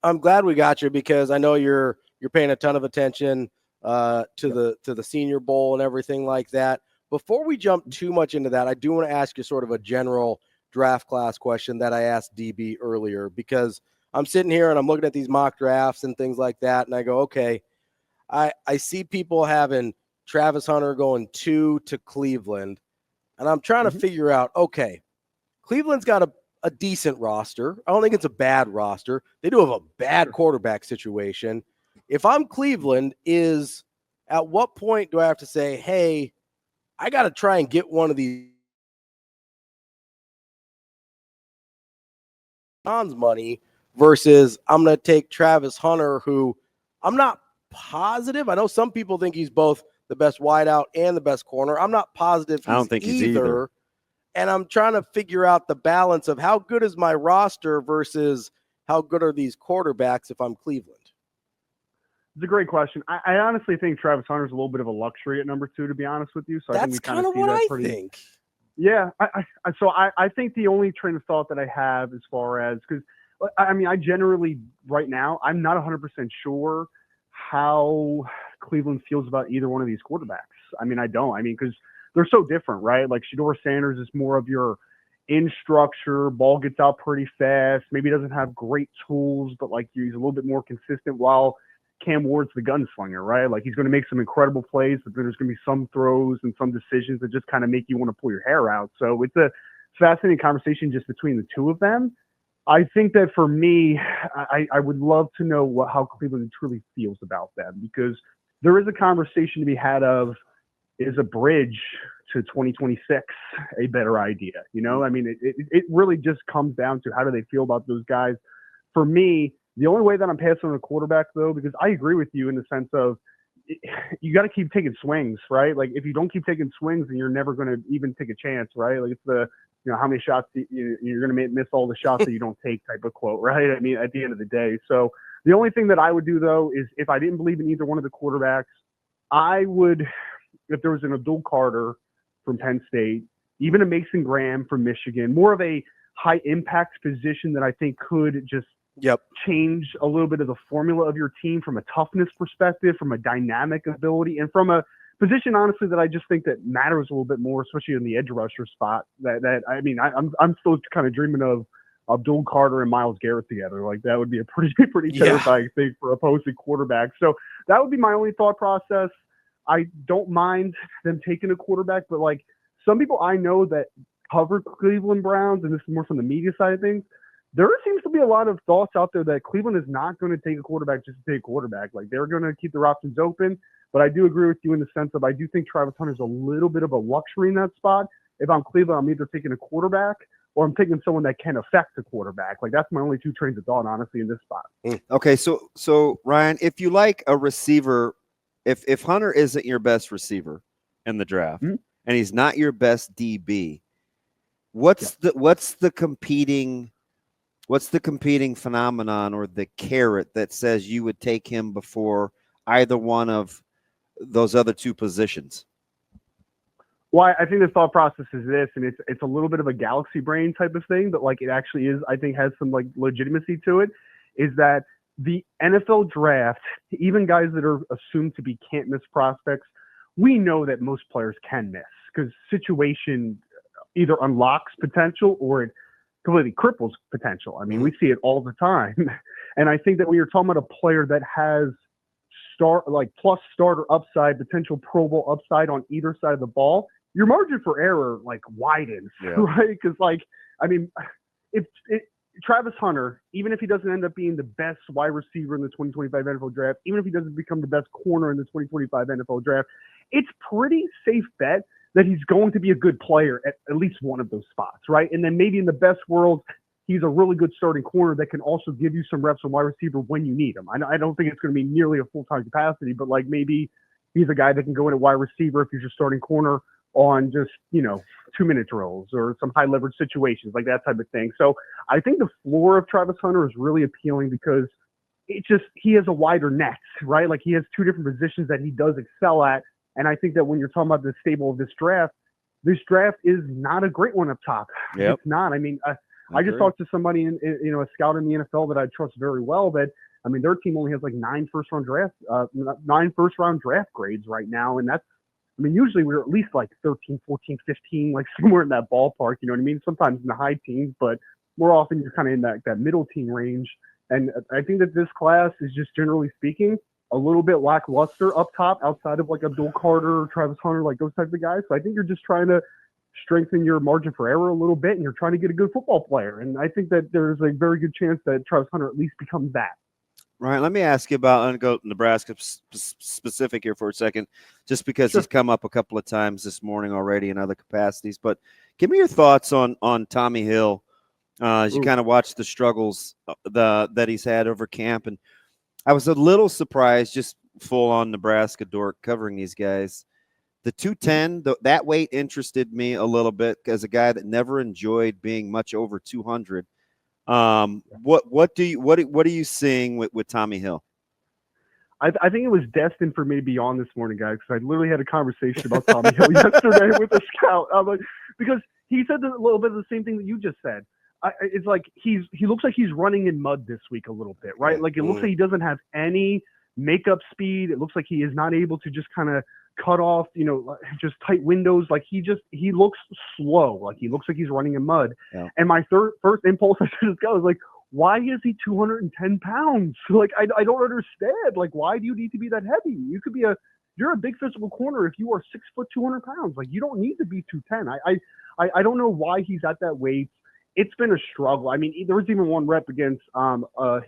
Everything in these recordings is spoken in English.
I'm glad we got you because I know you're paying a ton of attention to the Senior Bowl and everything like that. Before we jump too much into that, I do want to ask you sort of a general draft class question that I asked DB earlier, because I'm sitting here and I'm looking at these mock drafts and things like that, and I go, okay, I see people having Travis Hunter going 2 to Cleveland, and I'm trying to figure out, okay, Cleveland's got a decent roster. I don't think it's a bad roster. They do have a bad quarterback situation. If I'm Cleveland, at what point do I have to say, hey, I got to try and get one of these money versus I'm going to take Travis Hunter, who I'm not positive. I know some people think he's both the best wideout and the best corner. I'm not positive I don't think he's either. And I'm trying to figure out the balance of how good is my roster versus how good are these quarterbacks if I'm Cleveland. It's a great question. I honestly think Travis Hunter's a little bit of a luxury at number 2, to be honest with you. So that's I think we kind of see what that I think. Yeah. I think the only train of thought that I have as far as, because I mean, I generally right now, I'm not 100% sure how Cleveland feels about either one of these quarterbacks. I mean, I don't. I mean, because they're so different, right? Like Shedeur Sanders is more of your in structure, ball gets out pretty fast, maybe doesn't have great tools, but like he's a little bit more consistent, while Cam Ward's the gunslinger, right? Like he's going to make some incredible plays, but there's going to be some throws and some decisions that just kind of make you want to pull your hair out. So it's a fascinating conversation just between the two of them. I think that for me, I would love to know how Cleveland truly feels about them, because there is a conversation to be had of, is a bridge to 2026 a better idea? You know, I mean, it really just comes down to how do they feel about those guys. For me, the only way that I'm passing on a quarterback, though, because I agree with you in the sense of you got to keep taking swings, right? Like if you don't keep taking swings, then you're never going to even take a chance, right? Like it's how many shots you're going to miss all the shots that you don't take type of quote, right? I mean, at the end of the day. So the only thing that I would do, though, is if I didn't believe in either one of the quarterbacks, I would, if there was an Abdul Carter from Penn State, even a Mason Graham from Michigan, more of a high impact position that I think could just change a little bit of the formula of your team from a toughness perspective, from a dynamic ability, and from a position, honestly, that I just think that matters a little bit more, especially in the edge rusher spot. I'm still kind of dreaming of Abdul Carter and Myles Garrett together. Like that would be a pretty terrifying thing for opposing quarterbacks. So that would be my only thought process. I don't mind them taking a quarterback, but like some people I know that cover Cleveland Browns, and this is more from the media side of things, there seems to be a lot of thoughts out there that Cleveland is not going to take a quarterback just to take a quarterback. Like they're going to keep their options open. But I do agree with you in the sense of I do think Travis Hunter's a little bit of a luxury in that spot. If I'm Cleveland, I'm either taking a quarterback or I'm taking someone that can affect the quarterback. Like that's my only two trains of thought, honestly, in this spot. Okay, so Ryan, if you like a receiver, if Hunter isn't your best receiver in the draft and he's not your best DB, what's the competing phenomenon or the carrot that says you would take him before either one of those other two positions? Well, I think the thought process is this, and it's a little bit of a galaxy brain type of thing, but like it actually is, I think has some like legitimacy to it, is that the NFL draft, even guys that are assumed to be can't miss prospects, we know that most players can miss because situation either unlocks potential or it completely cripples potential. I mean, we see it all the time. And I think that when you're talking about a player that has plus starter upside, potential Pro Bowl upside on either side of the ball, your margin for error like widens, right? Because like, I mean, if Travis Hunter, even if he doesn't end up being the best wide receiver in the 2025 NFL draft, even if he doesn't become the best corner in the 2025 NFL draft, it's pretty safe bet that he's going to be a good player at least one of those spots, right? And then maybe in the best world, he's a really good starting corner that can also give you some reps on wide receiver when you need him. I don't think it's going to be nearly a full-time capacity, but like maybe he's a guy that can go in at wide receiver if he's your starting corner on just, 2-minute drills or some high leverage situations, like that type of thing. So I think the floor of Travis Hunter is really appealing because he has a wider net, right? Like he has two different positions that he does excel at. And I think that when you're talking about the stable of this draft is not a great one up top. It's not. I mean, I just talked to somebody a scout in the NFL that I trust very well. That I mean, their team only has like 9 first-round draft grades right now, and that's. I mean, usually we're at least like 13, 14, 15, like somewhere in that ballpark. You know what I mean? Sometimes in the high teens, but more often you're kind of in that middle teen range. And I think that this class is just generally speaking a little bit lackluster up top, outside of like Abdul Carter, Travis Hunter, like those types of guys. So I think you're just trying to strengthen your margin for error a little bit, and you're trying to get a good football player. And I think that there's a very good chance that Travis Hunter at least becomes that. Ryan, let me ask you about, I'm going to go Nebraska specific here for a second, just because he's come up a couple of times this morning already in other capacities. But give me your thoughts on Tommi Hill as you kind of watch the struggles that he's had over camp. And I was a little surprised, just full on Nebraska dork covering these guys. The 210, that weight interested me a little bit as a guy that never enjoyed being much over 200. What are you seeing with Tommi Hill? I think it was destined for me to be on this morning, guys, because I literally had a conversation about Tommi Hill yesterday with a scout. Because he said a little bit of the same thing that you just said. It's like he looks like he's running in mud this week a little bit, right? Like it looks like he doesn't have any makeup speed. It looks like he is not able to just kind of cut off, just tight windows. Like he looks slow. Like he looks like he's running in mud. Yeah. And my first impulse I should just go was like, why is he 210 pounds? Like I don't understand. Like why do you need to be that heavy? You're a big physical corner if you are 6 foot 200 pounds. Like you don't need to be 210. I don't know why he's at that weight. It's been a struggle. I mean, there was even one rep against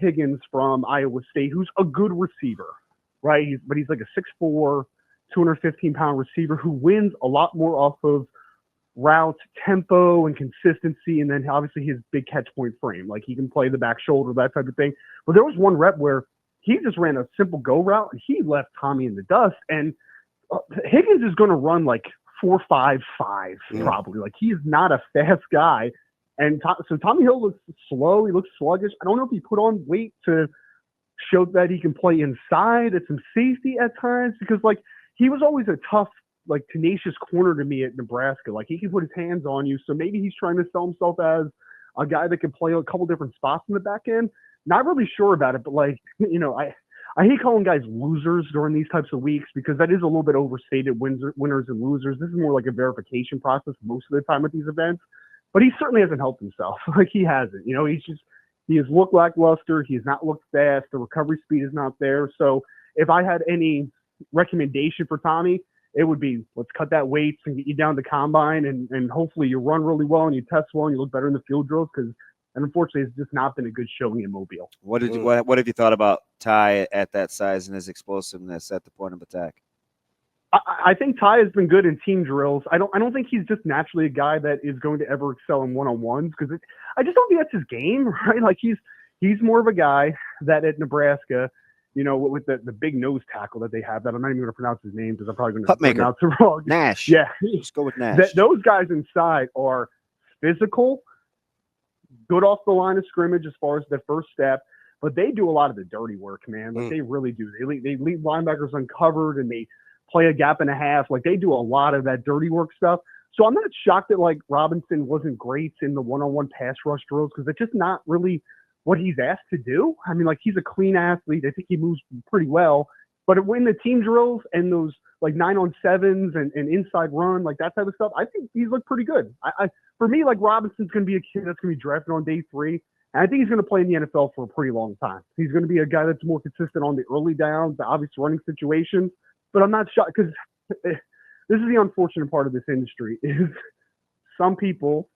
Higgins from Iowa State, who's a good receiver, right? He's like a 6'4", 215-pound receiver who wins a lot more off of route tempo and consistency, and then obviously his big catch point frame. Like he can play the back shoulder, that type of thing. But there was one rep where he just ran a simple go route, and he left Tommi in the dust. And Higgins is going to run like 4.55 probably. Like he is not a fast guy. And so Tommi Hill looks slow. He looks sluggish. I don't know if he put on weight to show that he can play inside at some safety at times, because like he was always a tough, like tenacious corner to me at Nebraska. Like he can put his hands on you. So maybe he's trying to sell himself as a guy that can play a couple different spots in the back end. Not really sure about it, but like, I hate calling guys losers during these types of weeks, because that is a little bit overstated, winners and losers. This is more like a verification process most of the time at these events. But he certainly hasn't helped himself. Like he hasn't. He has looked lackluster. He has not looked fast. The recovery speed is not there. So if I had any recommendation for Tommi, it would be, let's cut that weight and get you down to combine, and hopefully you run really well and you test well and you look better in the field drills, because unfortunately it's just not been a good showing in Mobile. What have you thought about Ty at that size and his explosiveness at the point of attack? I think Ty has been good in team drills. I don't think he's just naturally a guy that is going to ever excel in one-on-ones, because I just don't think that's his game, right? Like he's more of a guy that at Nebraska, with the big nose tackle that they have, that I'm not even going to pronounce his name because I'm probably going to pronounce it wrong. Nash. Yeah. Let's go with Nash. Those guys inside are physical, good off the line of scrimmage as far as the first step, but they do a lot of the dirty work, man. Like they really do. They leave linebackers uncovered, and they play a gap and a half. Like they do a lot of that dirty work stuff. So I'm not shocked that like Robinson wasn't great in the one-on-one pass rush drills, because it's just not really what he's asked to do. I mean, like he's a clean athlete. I think he moves pretty well, but when the team drills and those like 9-on-7s and inside run, like that type of stuff, I think he's looked pretty good. For me, like Robinson's going to be a kid that's going to be drafted on day 3. And I think he's going to play in the NFL for a pretty long time. He's going to be a guy that's more consistent on the early downs, the obvious running situations. But I'm not shocked, because this is the unfortunate part of this industry is some people,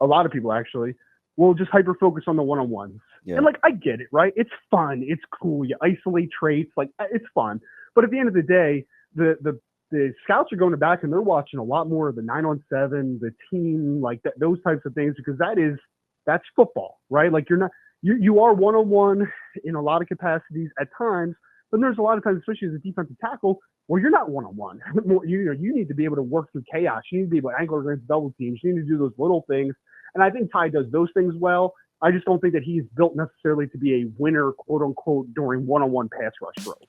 a lot of people actually, will just hyper-focus on the one-on-ones. Yeah. And, like, I get it, right? It's fun. It's cool. You isolate traits. Like, it's fun. But at the end of the day, the scouts are going back and they're watching a lot more of the 9-on-7, the team, like those types of things, because that's football, right? Like you are one-on-one in a lot of capacities at times, but there's a lot of times, especially as a defensive tackle, where you're not one-on-one. You need to be able to work through chaos. You need to be able to angle against double teams. You need to do those little things. And I think Ty does those things well. I just don't think that he's built necessarily to be a winner, quote unquote, during one-on-one pass rush drills.